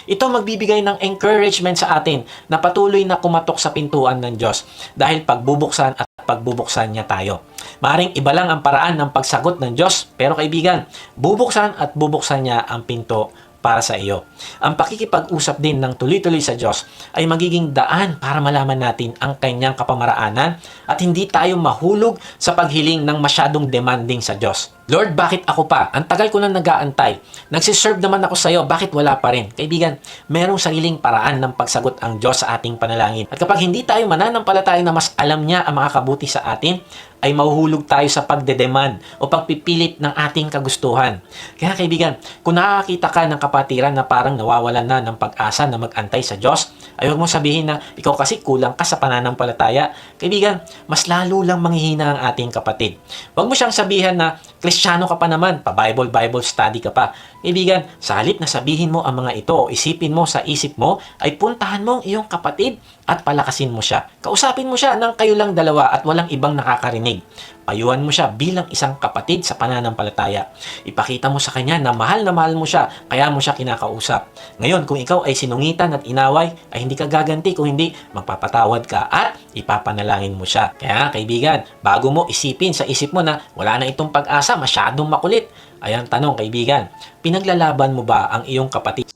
Ito magbibigay ng encouragement sa atin na patuloy na kumatok sa pintuan ng Diyos dahil pagbubuksan at pagbubuksan niya tayo. Maaring iba lang ang paraan ng pagsagot ng Diyos, pero kaibigan, bubuksan at bubuksan niya ang pinto para sa iyo. Ang pakikipag-usap din ng tuloy-tuloy sa Diyos ay magiging daan para malaman natin ang kanyang kapamaraanan at hindi tayo mahulog sa paghiling ng masyadong demanding sa Diyos. Lord, bakit ako pa? Ang tagal ko na nag-aantay. Nagsiserve naman ako sa iyo, bakit wala pa rin? Kaibigan, merong sariling paraan ng pagsagot ang Diyos sa ating panalangin. At kapag hindi tayo mananampalataya na mas alam niya ang makakabuti sa atin, ay mahuhulog tayo sa pagdedemand o pagpipilit ng ating kagustuhan. Kaya kaibigan, kung nakakita ka ng kapatiran na parang nawawalan na ng pag-asa na mag-antay sa Diyos, ay huwag mo sabihin na ikaw kasi kulang ka sa pananampalataya. Kaibigan, mas lalo lang manghihina ang ating kapatid. Huwag mo siyang sabihan na Kristiyano ka pa naman, pa-Bible study ka pa. Kaibigan, sa halip na sabihin mo ang mga ito o isipin mo sa isip mo, ay puntahan mo ang iyong kapatid at palakasin mo siya. Kausapin mo siya ng kayo lang dalawa at walang ibang nakakarinig. Payuhan mo siya bilang isang kapatid sa pananampalataya. Ipakita mo sa kanya na mahal mo siya, kaya mo siya kinakausap. Ngayon, kung ikaw ay sinungitan at inaway, ay hindi ka gaganti, kung hindi, magpapatawad ka at ipapanalangin mo siya. Kaya kaibigan, bago mo isipin sa isip mo na wala na itong pag-asa, masyadong makulit, ayan tanong kaibigan, pinaglalaban mo ba ang iyong kapatid